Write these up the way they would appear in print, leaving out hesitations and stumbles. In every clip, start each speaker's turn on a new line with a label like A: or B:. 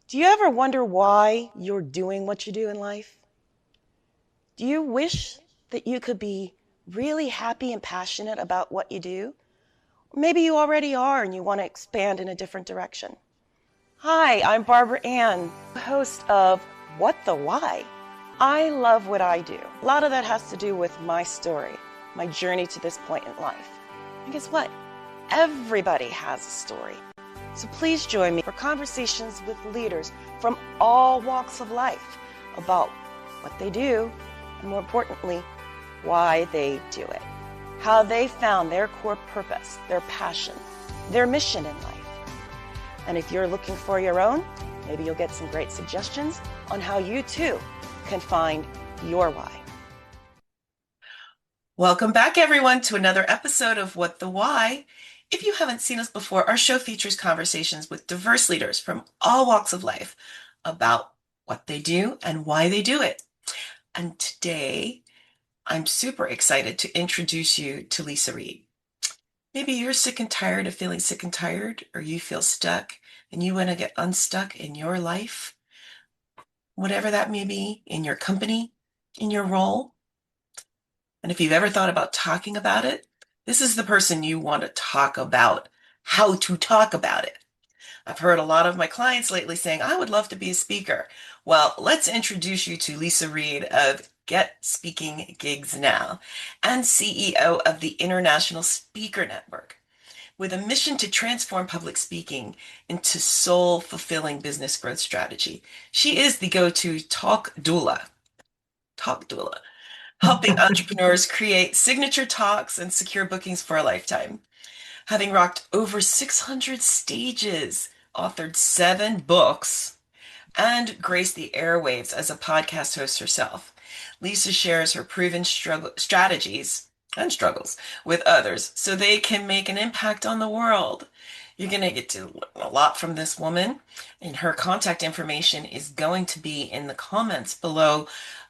A: Do you ever wonder why you're doing what you do in life? Do you wish that you could be really happy and passionate about what you do? Or maybe you already are and you want to expand in a different direction. Hi, I'm Barbara Ann, host of What the Why? I love what I do. A lot of that has to do with my story, my journey to this point in life. And guess what? Everybody has a story. So please join me for conversations with leaders from all walks of life about what they do, and more importantly, why they do it. How they found their core purpose, their passion, their mission in life. And if you're looking for your own, maybe you'll get some great suggestions on how you too can find your why.
B: Welcome back, everyone, to another episode of What the Why. If you haven't seen us before, our show features conversations with diverse leaders from all walks of life about what they do and why they do it. And today, I'm super excited to introduce you to Leisa Reid. Maybe you're sick and tired of feeling sick and tired, or you feel stuck and you want to get unstuck in your life, whatever that may be, in your company, in your role. And if you've ever thought about talking about it, this is the person you want to talk about how to talk about it. I've heard a lot of my clients lately saying, I would love to be a speaker. Well, let's introduce you to Leisa Reid of Get Speaking Gigs Now and CEO of the International Speaker Network, with a mission to transform public speaking into soul-fulfilling business growth strategy. She is the go-to talk doula, helping entrepreneurs create signature talks and secure bookings for a lifetime. Having rocked over 600 stages, authored 7 books, and graced the airwaves as a podcast host herself, Leisa shares her proven strategies and struggles with others so they can make an impact on the world. You're going to get to learn a lot from this woman, and her contact information is going to be in the comments below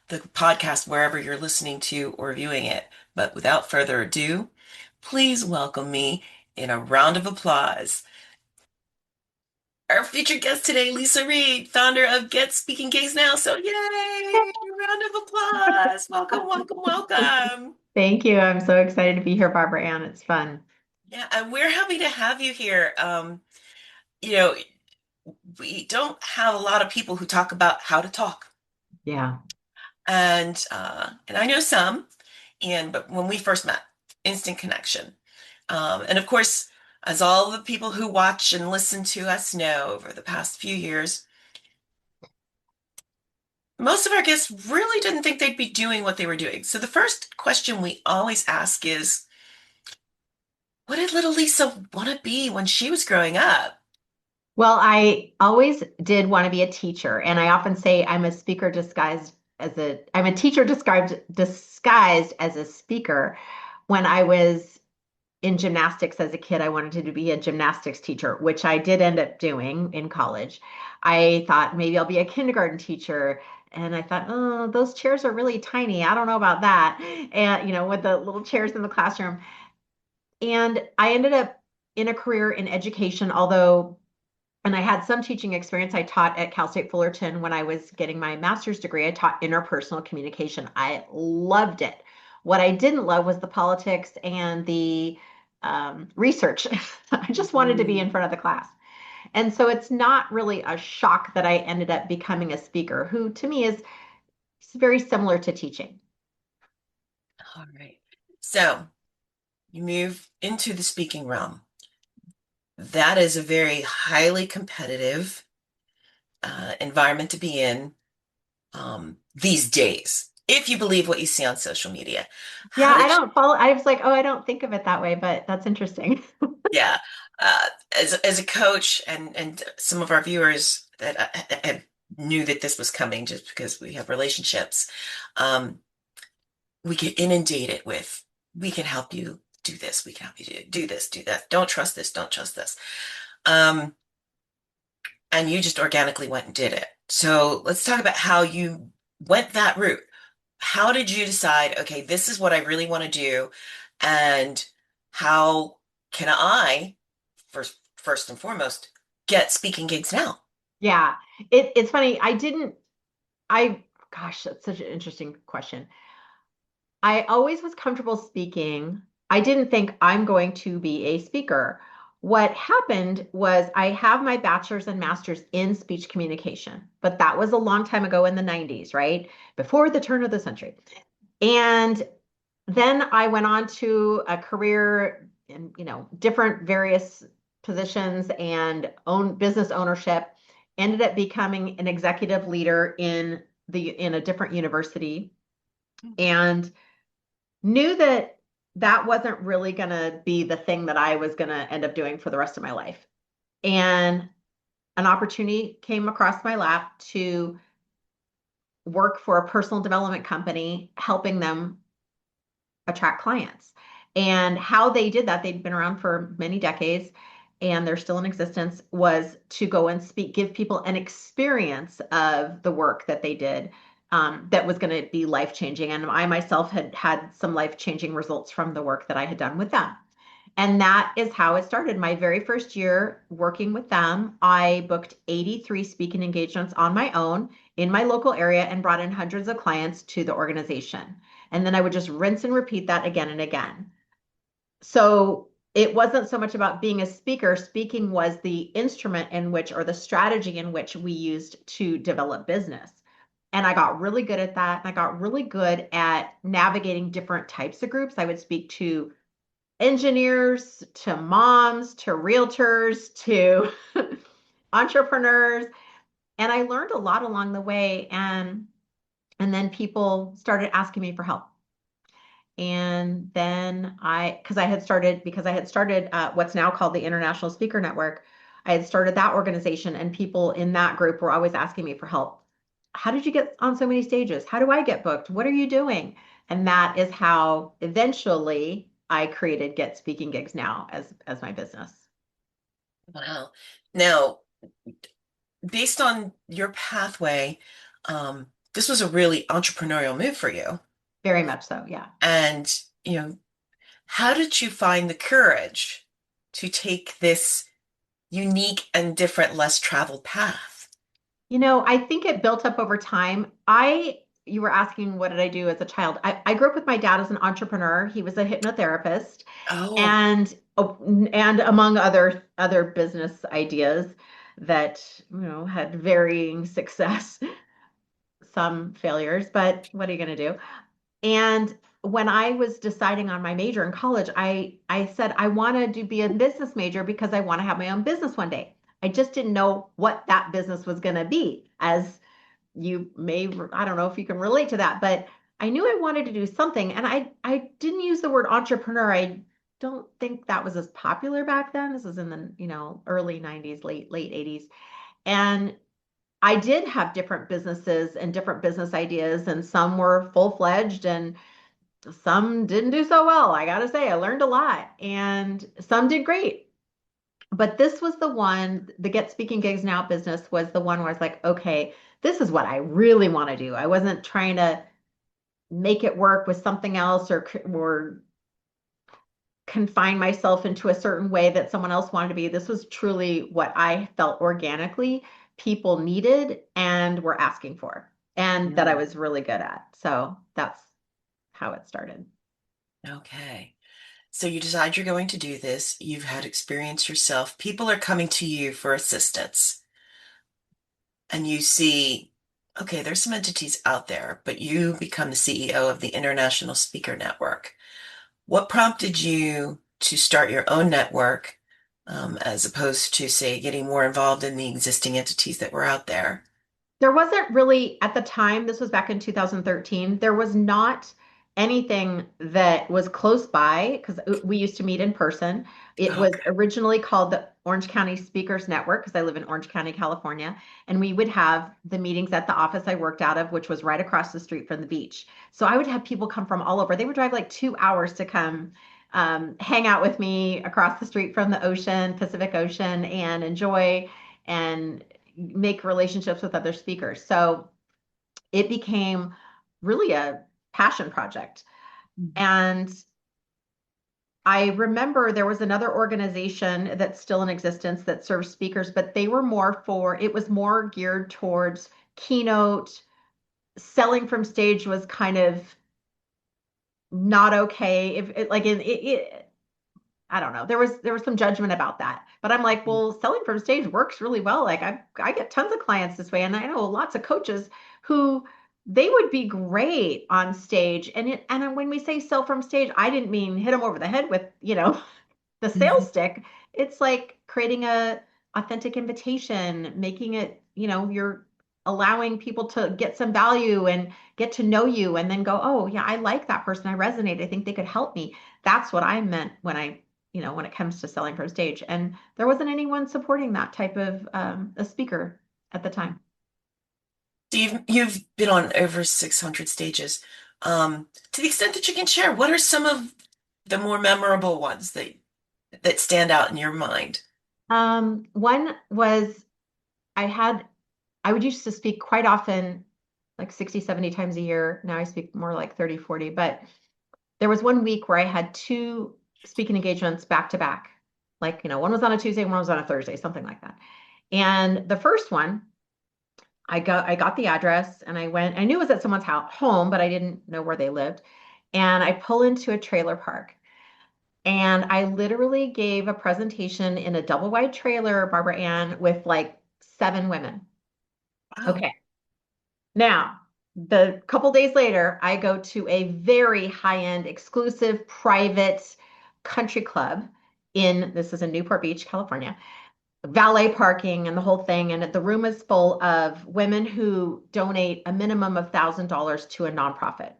B: the podcast, wherever you're listening to or viewing it. But without further ado, please welcome me in a round of applause, our featured guest today, Leisa Reid, founder of Get Speaking Gigs Now. So yay, round of applause. Welcome, welcome, welcome.
C: Thank you. I'm so excited to be here, Barbara Ann. It's fun.
B: Yeah, and we're happy to have you here. You know, we don't have a lot of people who talk about how to talk.
C: Yeah.
B: And I know some, but when we first met, instant connection. And of course, as all the people who watch and listen to us know over the past few years, most of our guests really didn't think they'd be doing what they were doing. So the first question we always ask is, what did little Leisa want to be when she was growing up?
C: Well, I always did want to be a teacher, and I often say I'm a teacher disguised as a speaker. When I was in gymnastics as a kid, I wanted to be a gymnastics teacher, which I did end up doing in college. I thought maybe I'll be a kindergarten teacher. And I thought, oh, those chairs are really tiny. I don't know about that. And, with the little chairs in the classroom. And I ended up in a career in education, and I had some teaching experience. I taught at Cal State Fullerton when I was getting my master's degree. I taught interpersonal communication. I loved it. What I didn't love was the politics and the research. I just wanted to be in front of the class. And so it's not really a shock that I ended up becoming a speaker, who to me is very similar to teaching.
B: All right. So you move into the speaking realm. That is a very highly competitive environment to be in these days, if you believe what you see on social media.
C: Yeah,
B: How
C: I
B: did
C: don't follow. I was like, oh, I don't think of it that way, but that's interesting.
B: Yeah, as a coach, and some of our viewers that knew that this was coming just because we have relationships, um, we get inundated with, we can help you do this, we can help you do this, do that. Don't trust this, don't trust this. Um, and you just organically went and did it. So let's talk about how you went that route. How did you decide, okay, this is what I really want to do, and how can I, first and foremost, get speaking gigs now?
C: Yeah. It's funny. Gosh, that's such an interesting question. I always was comfortable speaking. I didn't think I'm going to be a speaker. What happened was I have my bachelor's and master's in speech communication, but that was a long time ago in the 90s, right? Before the turn of the century. And then I went on to a career in, different various positions and own business ownership, ended up becoming an executive leader in a different university and knew that that wasn't really going to be the thing that I was going to end up doing for the rest of my life. And an opportunity came across my lap to work for a personal development company, helping them attract clients. And how they did that, they'd been around for many decades and they're still in existence, was to go and speak, give people an experience of the work that they did that was going to be life changing. And I myself had had some life changing results from the work that I had done with them. And that is how it started. My very first year working with them, I booked 83 speaking engagements on my own in my local area and brought in hundreds of clients to the organization. And then I would just rinse and repeat that again and again. So it wasn't so much about being a speaker. Speaking was the instrument in which, or the strategy in which we used to develop business. And I got really good at that. And I got really good at navigating different types of groups. I would speak to engineers, to moms, to realtors, to entrepreneurs. And I learned a lot along the way. And then people started asking me for help. And then because I had started what's now called the International Speaker Network. I had started that organization, and people in that group were always asking me for help. How did you get on so many stages? How do I get booked? What are you doing? And that is how eventually I created Get Speaking Gigs Now as my business.
B: Wow. Now, based on your pathway, this was a really entrepreneurial move for you.
C: Very much so, yeah.
B: And, you know, how did you find the courage to take this unique and different, less traveled path?
C: I think it built up over time. You were asking, what did I do as a child? I grew up with my dad as an entrepreneur. He was a hypnotherapist
B: Oh,
C: and and among other business ideas that, had varying success, some failures, but what are you going to do? And when I was deciding on my major in college, I said I wanted to be a business major because I want to have my own business one day. I just didn't know what that business was going to be. As you may, I don't know if you can relate to that, but I knew I wanted to do something, and I didn't use the word entrepreneur. I don't think that was as popular back then. This was in the, early 90s, late 80s. And I did have different businesses and different business ideas, and some were full-fledged and some didn't do so well. I got to say, I learned a lot, and some did great. But this was the one, the Get Speaking Gigs Now business was the one where I was like, okay, this is what I really want to do. I wasn't trying to make it work with something else or confine myself into a certain way that someone else wanted to be. This was truly what I felt organically people needed and were asking for, and that I
B: mm,
C: was really good at. So that's how it started.
B: okay. So you decide you're going to do this. You've had experience yourself. People are coming to you for assistance. And you see, okay, there's some entities out there, but you become the CEO of the International Speaker Network. What prompted you to start your own network, as opposed to, say, getting more involved in the existing entities that were out there?
C: There wasn't really, at the time, this was back in 2013, there was not anything that was close by because we used to meet in person. It was
B: Okay.
C: originally called the Orange County Speakers Network because I live in Orange County, California. And we would have the meetings at the office I worked out of, which was right across the street from the beach. So I would have people come from all over. They would drive like 2 hours to come hang out with me across the street from the ocean, Pacific Ocean, and enjoy and make relationships with other speakers. So it became really a passion project. And I remember there was another organization that's still in existence that serves speakers, but they were it was more geared towards keynote. Selling from stage was kind of not okay. If it, like it, I don't know. There was some judgment about that. But I'm like, well, selling from stage works really well. Like I get tons of clients this way, and I know lots of coaches who they would be great on stage. And when we say sell from stage, I didn't mean hit them over the head with, the sales
B: Mhm.
C: stick. It's like creating a authentic invitation, making it, you're allowing people to get some value and get to know you and then go, oh yeah, I like that person. I resonate. I think they could help me. That's what I meant when it comes to selling from stage. And there wasn't anyone supporting that type of a speaker at the time.
B: So you've been on over 600 stages. To the extent that you can share, what are some of the more memorable ones that stand out in your mind?
C: One was I had I would used to speak quite often, like 60, 70 times a year. Now I speak more like 30, 40. But there was one week where I had two speaking engagements back to back. Like, one was on a Tuesday, one was on a Thursday, something like that. And the first one, I got the address and I went, I knew it was at someone's home, but I didn't know where they lived. And I pull into a trailer park. And I literally gave a presentation in a double wide trailer, Barbara Ann, with like 7 women.
B: Wow.
C: Okay. Now, the couple days later, I go to a very high-end, exclusive, private country club this is in Newport Beach, California, valet parking and the whole thing. And the room is full of women who donate a minimum of $1,000 to a nonprofit.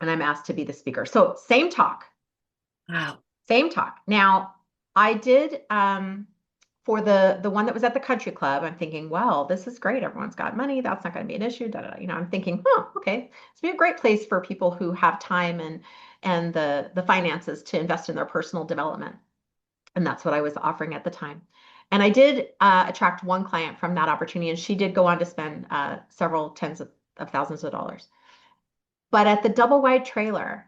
C: And I'm asked to be the speaker. So same talk,
B: Wow.
C: same talk. Now, I did for the one that was at the country club. I'm thinking, well, this is great. Everyone's got money. That's not going to be an issue. Da, da, da. I'm thinking, oh, okay, it's be a great place for people who have time and the finances to invest in their personal development. And that's what I was offering at the time. And I did attract one client from that opportunity, and she did go on to spend several tens of thousands of dollars. But at the double wide trailer,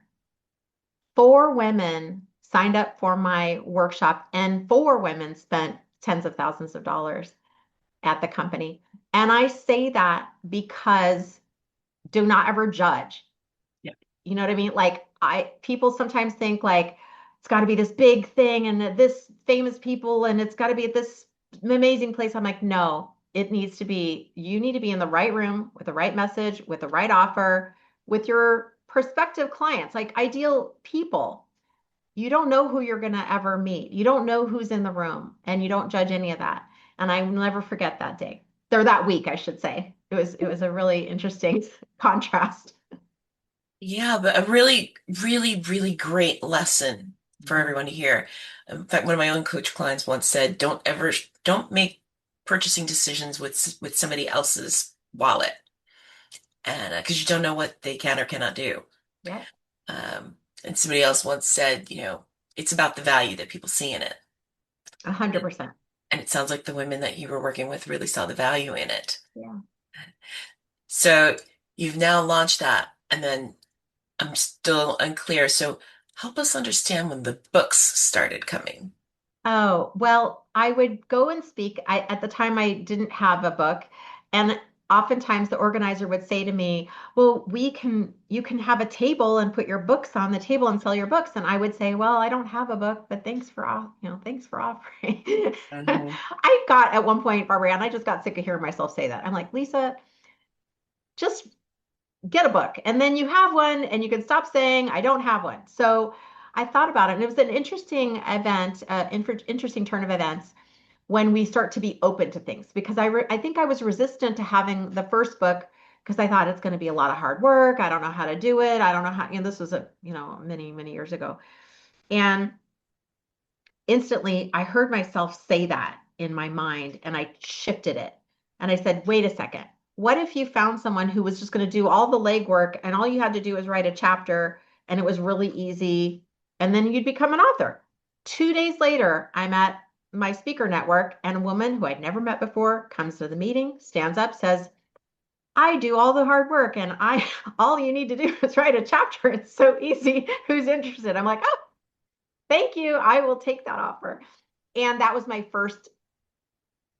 C: 4 women signed up for my workshop, and 4 women spent tens of thousands of dollars at the company. And I say that because do not ever judge.
B: Yeah.
C: You know what I mean? Like people sometimes think like it's got to be this big thing and this famous people and it's got to be at this amazing place. I'm like, no, you need to be in the right room with the right message, with the right offer, with your prospective clients, like ideal people. You don't know who you're going to ever meet. You don't know who's in the room and you don't judge any of that. And I will never forget that day or that week, I should say. It was a really interesting contrast.
B: Yeah, but a really, really, really great lesson for
C: Mhm.
B: everyone to hear. In fact, one of my own coach clients once said, don't make purchasing decisions with somebody else's wallet, and because you don't know what they can or cannot do.
C: Yeah,
B: And somebody else once said, it's about the value that people see in it.
C: 100%.
B: And it sounds like the women that you were working with really saw the value in it.
C: Yeah.
B: So you've now launched that, and then I'm still unclear. So help us understand when the books started coming.
C: Oh, well, I would go and speak. At the time I didn't have a book, and oftentimes the organizer would say to me, "Well, you can have a table and put your books on the table and sell your books." And I would say, "Well, I don't have a book, but thanks for offering."
B: Hmm.
C: I got at one point, Barbara, and I just got sick of hearing myself say that. I'm like, "Lisa, just get a book and then you have one and you can stop saying I don't have one." So I thought about it and it was an interesting event, interesting turn of events when we start to be open to things because I think I was resistant to having the first book because I thought it's going to be a lot of hard work. I don't know how to do it. I don't know how, this was many, many years ago. And instantly I heard myself say that in my mind and I shifted it. And I said, wait a second. What if you found someone who was just going to do all the legwork and all you had to do was write a chapter and it was really easy and then you'd become an author? 2 days later, I'm at my speaker network and a woman who I'd never met before comes to the meeting, stands up, says, I do all the hard work and I all you need to do is write a chapter. It's so easy. Who's interested? I'm like, oh, Thank you. I will take that offer. And that was my first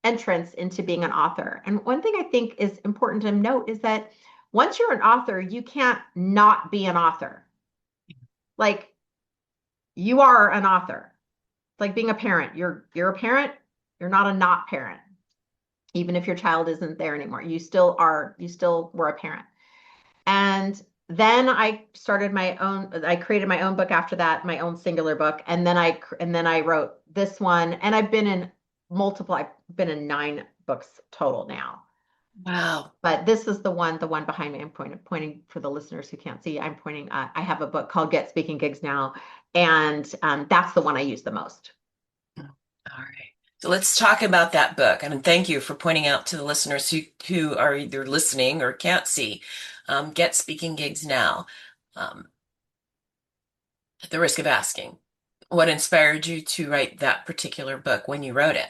C: entrance into being an author. And one thing I think is important to note is that once you're an author, you can't not be an author. Like you are an author. It's like being a parent. You're a parent, you're not a not parent. Even if your child isn't there anymore, you still were a parent. And then I created my own book after that, my own singular book. And then I wrote this one, and I've been in 9 books total now.
B: Wow.
C: But this is the one behind me. I'm pointing for the listeners who can't see. I'm pointing. I have a book called Get Speaking Gigs Now, and that's the one I use the most.
B: All right. So let's talk about that book. And thank you for pointing out to the listeners who are either listening or can't see. Get Speaking Gigs Now. Um, at the risk of asking, what inspired you to write that particular book when you wrote it?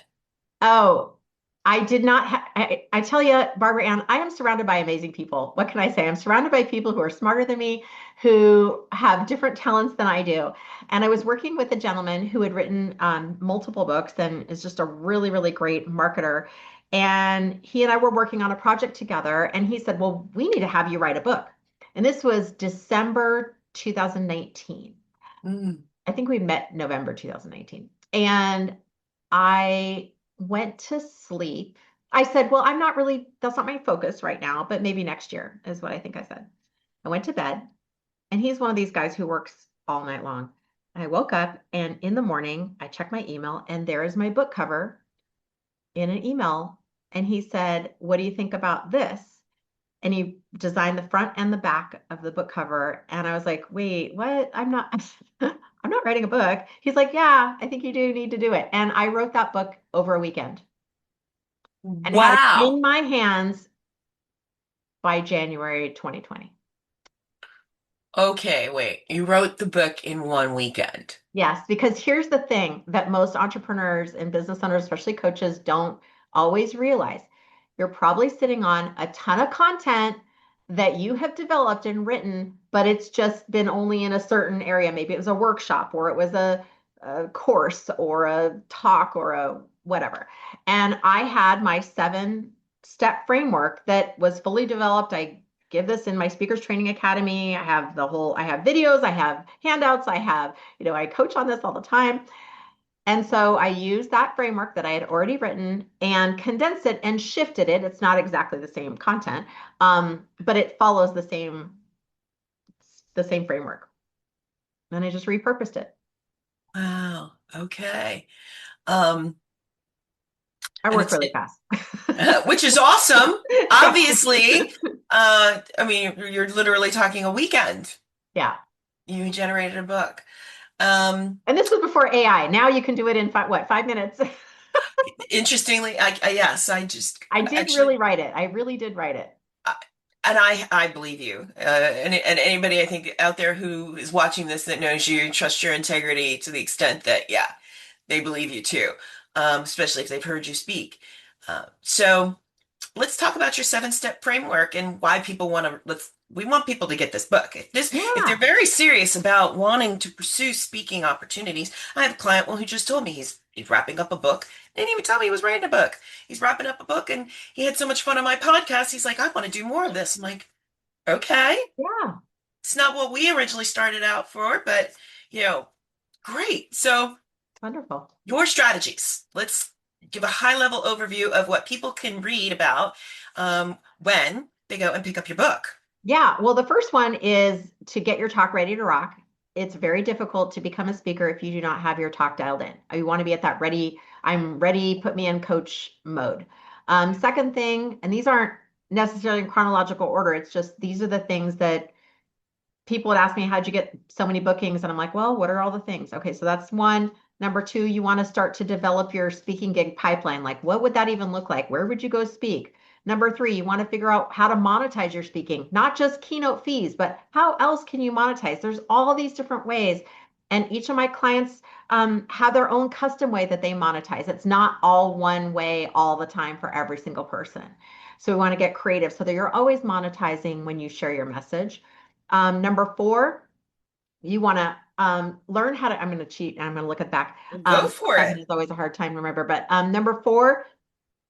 C: Oh, I did not. I tell you, Barbara Ann, I am surrounded by amazing people. What can I say? I'm surrounded by people who are smarter than me, who have different talents than I do. And I was working with a gentleman who had written multiple books and is just a really, really great marketer. And he and I were working on a project together. And he said, "Well, we need to have you write a book." And this was December 2019.
B: Mm.
C: I think we met November 2019. And I went to sleep. I said, well, that's not my focus right now, but maybe next year is what I think I said. I went to bed, and he's one of these guys who works all night long. And I woke up, and in the morning, I checked my email, and there is my book cover in an email. And he said, what do you think about this? And he designed the front and the back of the book cover. And I was like, wait, what? I'm not writing a book. He's like, yeah, I think you do need to do it. And I wrote that book over a weekend and had it
B: Wow.
C: in my hands by January 2020.
B: Okay, wait. You wrote the book in one weekend.
C: Yes, because here's the thing that most entrepreneurs and business owners, especially coaches, don't always realize. You're probably sitting on a ton of content that you have developed and written, but it's just been only in a certain area. Maybe it was a workshop or it was a course or a talk or a whatever. And I had my 7-step framework that was fully developed. I give this in my speakers training academy. I have videos, I have handouts, I coach on this all the time. And so I used that framework that I had already written and condensed it and shifted it. It's not exactly the same content, but it follows the same framework. And I just repurposed it.
B: Wow. Okay. Um,
C: I
B: and
C: work really fast.
B: which is awesome.
C: Yeah.
B: Obviously, I mean, you're literally talking a weekend.
C: Yeah.
B: You generated a book. Um,
C: And this was before AI. Now you can do it in 5 minutes.
B: Interestingly, yes, I just
C: I did
B: actually,
C: really write it. I really did write it.
B: I- and I believe you. And anybody I think out there who is watching this that knows you, trust your integrity to the extent that, yeah, they believe you too. Especially if they've heard you speak. So let's talk about your 7-step framework and why people want to we want people to get this book. If they're
C: Yeah.
B: very serious about wanting to pursue speaking opportunities. I have a client who just told me he's wrapping up a book. Didn't even tell me he was writing a book. He's wrapping up a book and he had so much fun on my podcast. He's like, I want to do more of this. I'm like, okay.
C: Yeah.
B: It's not what we originally started out for, but you know, great. So
C: Wonderful.
B: your strategies. Let's give a high level overview of what people can read about when they go and pick up your book.
C: Yeah, well, the first one is to get your talk ready to rock. It's very difficult to become a speaker if you do not have your talk dialed in. You want to be at that ready, I'm ready, put me in coach mode. Second thing, and these aren't necessarily in chronological order, it's just these are the things that people would ask me, how'd you get so many bookings? And I'm like, well, what are all the things? Okay, so that's one. Number two, you want to start to develop your speaking gig pipeline. Like, what would that even look like? Where would you go speak? Number three, you want to figure out how to monetize your speaking, not just keynote fees, but how else can you monetize? There's all these different ways. And each of my clients have their own custom way that they monetize. It's not all one way all the time for every single person. So we want to get creative so that you're always monetizing when you share your message. Number four, you want to Learn how to, I'm going to cheat and I'm going to look at back.
B: Go for
C: Seven
B: it.
C: is always a hard time to remember, but number four,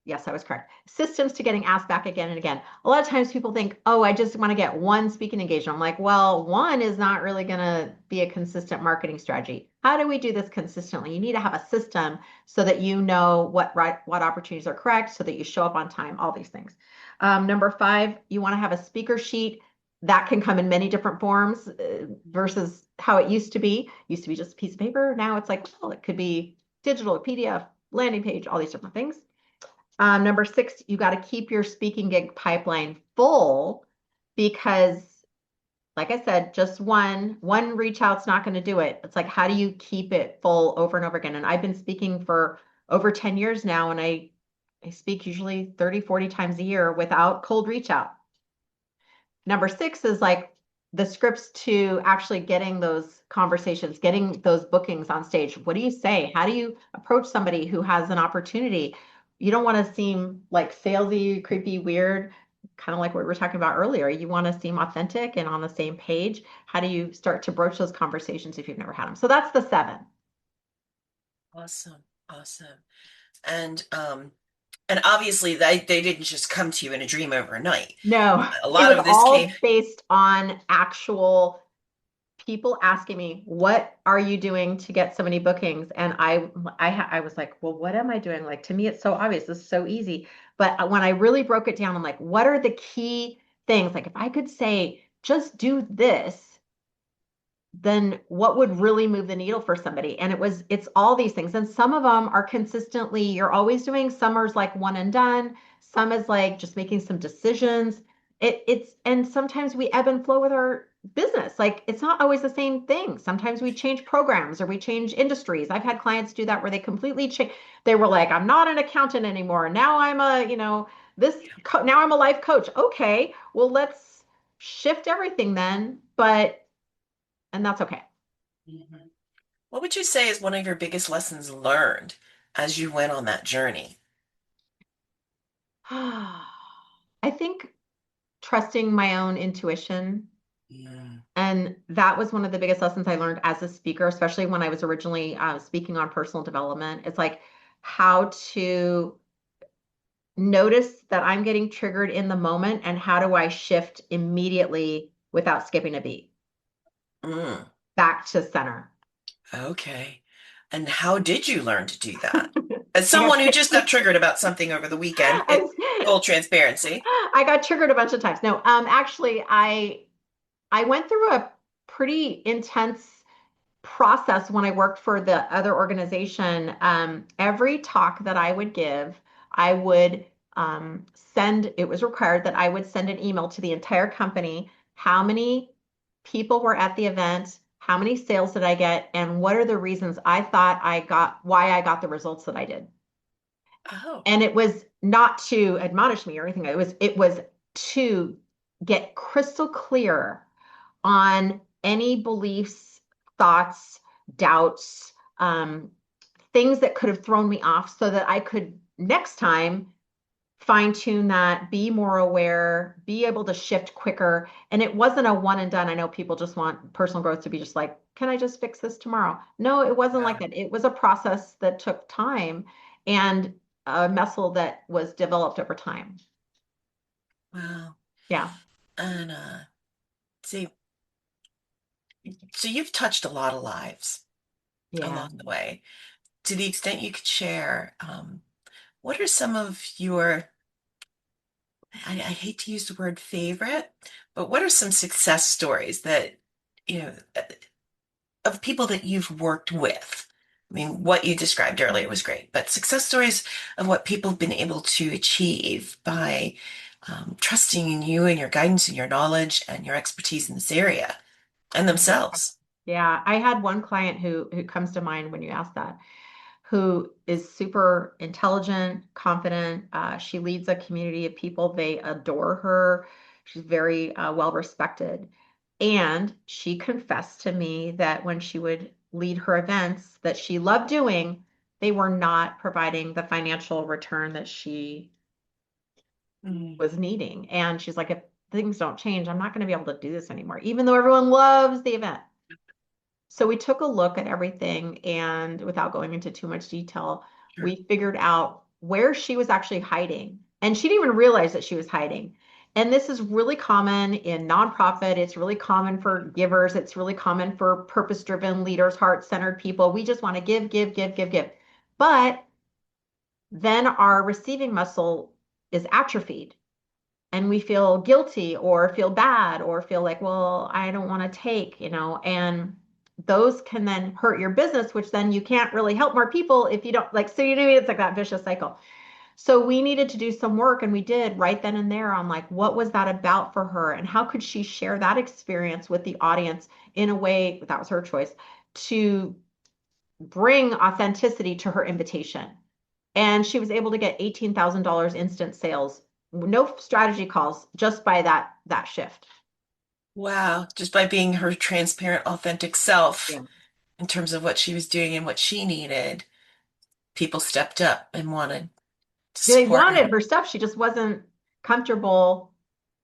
C: yes, I was correct. Systems to getting asked back again and again. A lot of times people think, oh, I just want to get one speaking engagement. I'm like, well, one is not really going to be a consistent marketing strategy. How do we do this consistently? You need to have a system so that you know what opportunities are correct, so that you show up on time, all these things. Number five, you want to have a speaker sheet that can come in many different forms versus how it used to be. It used to be just a piece of paper. Now it's like, well, it could be digital, PDF, landing page, all these different things. Number six, you got to keep your speaking gig pipeline full because, like I said, just one reach out's not going to do it. It's like, how do you keep it full over and over again? And I've been speaking for over 10 years now, and I speak usually 30, 40 times a year without cold reach out. Number six is like the scripts to actually getting those conversations, getting those bookings on stage. What do you say? How do you approach somebody who has an opportunity? You don't want to seem like salesy, creepy, weird, kind of like what we were talking about earlier. You want to seem authentic and on the same page. How do you start to broach those conversations if you've never had them? So that's the seven.
B: Awesome. Awesome. And obviously they didn't just come to you in a dream overnight.
C: No,
B: A
C: it
B: lot
C: was
B: of this came.
C: all based on actual people asking me, what are you doing to get so many bookings? And I was like, well, what am I doing? Like, to me, it's so obvious. This is so easy. But when I really broke it down, I'm like, what are the key things? Like, if I could say, just do this, then what would really move the needle for somebody? And it's all these things. And some of them are consistently, you're always doing. Some are like one and done. Some is like just making some decisions. And sometimes we ebb and flow with our business. Like it's not always the same thing. Sometimes we change programs or we change industries. I've had clients do that where they completely change. They were like, I'm not an accountant anymore. Now I'm now I'm a life coach. Okay, well, let's shift everything then. And that's okay.
B: Mhm. What would you say is one of your biggest lessons learned as you went on that journey?
C: I think trusting my own intuition.
B: Mm.
C: And that was one of the biggest lessons I learned as a speaker, especially when I was originally speaking on personal development. It's like how to notice that I'm getting triggered in the moment and how do I shift immediately without skipping a beat
B: Mm.
C: back to center.
B: Okay. And how did you learn to do that? As
C: I got
B: someone who just got triggered about something over the weekend,
C: I,
B: full transparency.
C: I got triggered a bunch of times. No, actually, I went through a pretty intense process when I worked for the other organization. Every talk that I would give, I would it was required that I would send an email to the entire company. How many people were at the event? How many sales did I get? And what are the reasons why I got the results that I did?
B: Oh,
C: And it was not to admonish me or anything. It was to get crystal clear on any beliefs, thoughts, doubts, things that could have thrown me off so that I could next time fine tune that, be more aware, be able to shift quicker. And it wasn't a one and done. I know people just want personal growth to be just like, can I just fix this tomorrow? No, it wasn't like
B: wow.
C: that. It was a process that took time and a muscle that was developed over time.
B: Wow.
C: Yeah.
B: And see, so you've touched a lot of lives
C: Yeah.
B: along the way. To the extent you could share, what are some of your, I hate to use the word favorite, but what are some success stories that, you know, of people that you've worked with? I mean, what you described earlier was great, but success stories of what people have been able to achieve by trusting in you and your guidance and your knowledge and your expertise in this area and themselves.
C: Yeah, I had one client who comes to mind when you ask that, who is super intelligent, confident. She leads a community of people. They adore her. She's very well respected. And she confessed to me that when she would lead her events that she loved doing, they were not providing the financial return that she
B: Mm.
C: was needing. And she's like, if things don't change, I'm not going to be able to do this anymore, even though everyone loves the event. So we took a look at everything, and without going into too much detail,
B: Sure.
C: we figured out where she was actually hiding. And she didn't even realize that she was hiding. And this is really common in nonprofit. It's really common for givers. It's really common for purpose-driven leaders, heart-centered people. We just want to give, give, give, give, give. But then our receiving muscle is atrophied and we feel guilty or feel bad or feel like, well, I don't want to take, and those can then hurt your business, which then you can't really help more people if you don't like, so you know, it's like that vicious cycle. So we needed to do some work, and we did right then and there on like, what was that about for her? And how could she share that experience with the audience in a way that was her choice to bring authenticity to her invitation? And she was able to get $18,000 instant sales, no strategy calls, just by that shift.
B: Wow. Just by being her transparent, authentic self
C: Yeah.
B: in terms of what she was doing and what she needed, people stepped up and wanted to
C: They
B: support her.
C: wanted her stuff. She just wasn't comfortable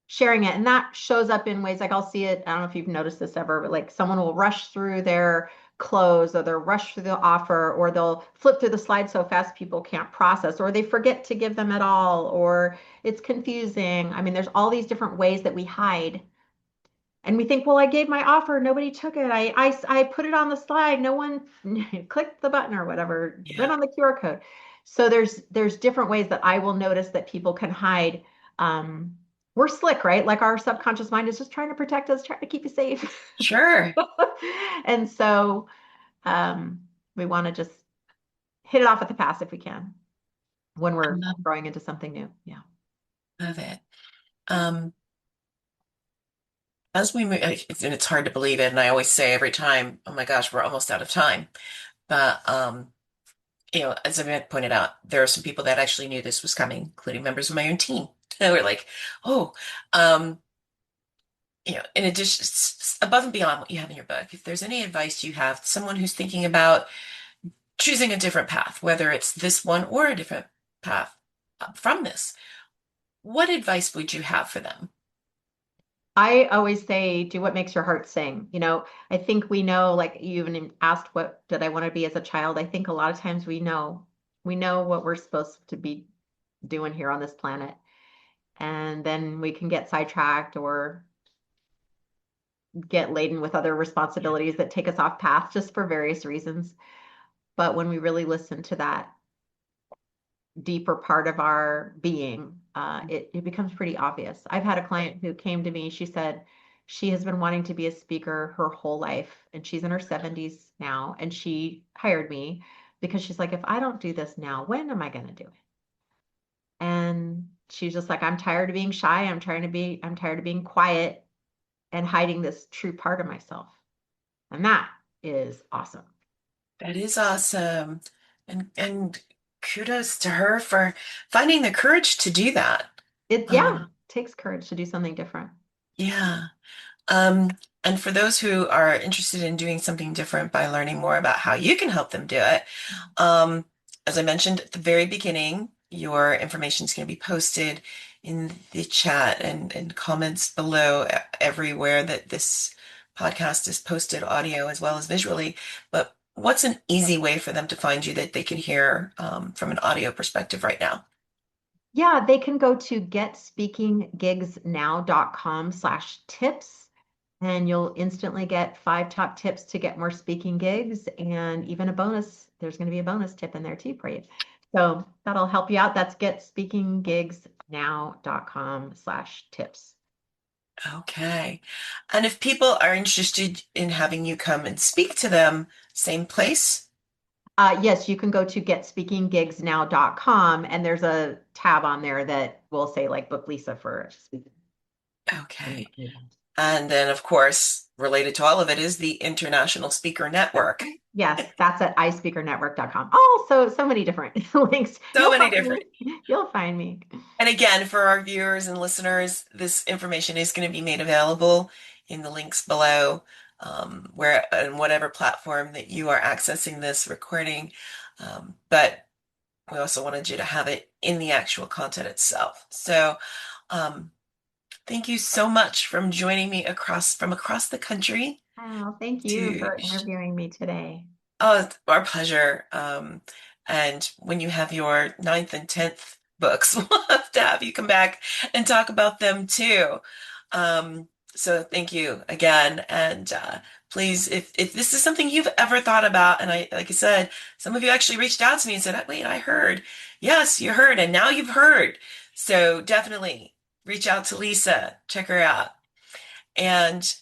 C: sharing it. And that shows up in ways like I'll see it. I don't know if you've noticed this ever, but like someone will rush through their clothes or they'll rush through the offer or they'll flip through the slide so fast people can't process or they forget to give them at all or it's confusing. I mean, there's all these different ways that we hide. And we think, well, I gave my offer, nobody took it. I put it on the slide, no one clicked the button or whatever,
B: Yeah.
C: went on the QR code. So there's different ways that I will notice that people can hide. Um, we're slick, right? Like our subconscious mind is just trying to protect us, trying to keep you safe.
B: Sure.
C: And so um, we want to just hit it off at the pass if we can when
B: I
C: we're
B: love,
C: growing into something new. Yeah.
B: love it. Um, as we move, and it's hard to believe it, and I always say every time, oh my gosh, we're almost out of time. But as I pointed out, there are some people that actually knew this was coming, including members of my own team. They were like, oh, um, in addition, above and beyond what you have in your book, if there's any advice you have to someone who's thinking about choosing a different path, whether it's this one or a different path from this, what advice would you have for them?
C: I always say, do what makes your heart sing. I think we know, like you even asked, what did I want to be as a child? I think a lot of times we know what we're supposed to be doing here on this planet. And then we can get sidetracked or get laden with other
B: Yeah.
C: responsibilities that take us off path just for various reasons. But when we really listen to that deeper part of our being, it becomes pretty obvious. I've had a client who came to me, she said she has been wanting to be a speaker her whole life, and she's in her 70s now, and she hired me because she's like, if I don't do this now, when am I going to do it? And she's just like, I'm tired of being shy. I'm tired of being quiet and hiding this true part of myself. And that is awesome.
B: That is awesome. And kudos to her for finding the courage to do that.
C: Yeah,
B: Uh,
C: it takes courage to do something different.
B: yeah. Um, and for those who are interested in doing something different by learning more about how you can help them do it, um, as I mentioned at the very beginning, your information is going to be posted in the chat and comments below everywhere that this podcast is posted, audio as well as visually. But what's an easy way for them to find you that they can hear from an audio perspective right now?
C: Yeah, they can go to getspeakinggigsnow.com/tips and you'll instantly get 5 top tips to get more speaking gigs and even a bonus. There's going to be a bonus tip in there too for you. So that'll help you out. That's getspeakinggigsnow.com/tips.
B: Okay. And if people are interested in having you come and speak to them, same place?
C: Yes, you can go to getspeakinggigsnow.com and there's a tab on there that will say like book Lisa for speaking.
B: Okay. And then, of course, related to all of it is the International Speaker Network.
C: Yes, that's at ispeakernetwork.com. Oh, so many different links.
B: So many different.
C: You'll find me.
B: And again, for our viewers and listeners, this information is going to be made available in the links below, where on whatever platform that you are accessing this recording. But we also wanted you to have it in the actual content itself. So, um, Thank you so much for joining me from across the country
C: Oh, thank you
B: to
C: for interviewing me today.
B: Oh, it's our pleasure. And when you have your ninth and tenth books, we'll have to have you come back and talk about them too. So thank you again. And please, if this is something you've ever thought about, and like I said, some of you actually reached out to me and said, wait, I heard. Yes, you heard, and now you've heard. So definitely reach out to Leisa, check her out. And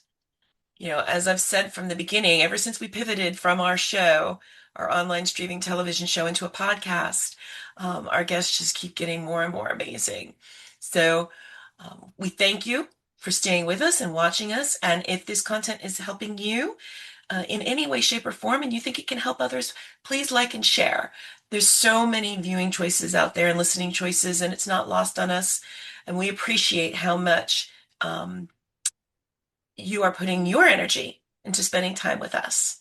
B: as I've said from the beginning, ever since we pivoted from our show, our online streaming television show, into a podcast, our guests just keep getting more and more amazing. So we thank you for staying with us and watching us. And if this content is helping you in any way, shape, or form, and you think it can help others, please like and share. There's so many viewing choices out there and listening choices, and it's not lost on us. And we appreciate how much you are putting your energy into spending time with us.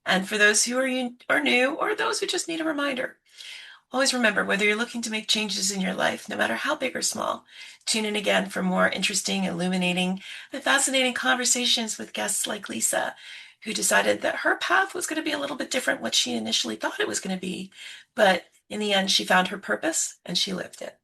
B: And for those who are new or those who just need a reminder, always remember, whether you're looking to make changes in your life, no matter how big or small, tune in again for more interesting, illuminating, and fascinating conversations with guests like Leisa, who decided that her path was going to be a little bit different what she initially thought it was going to be. But in the end, she found her purpose and she lived it.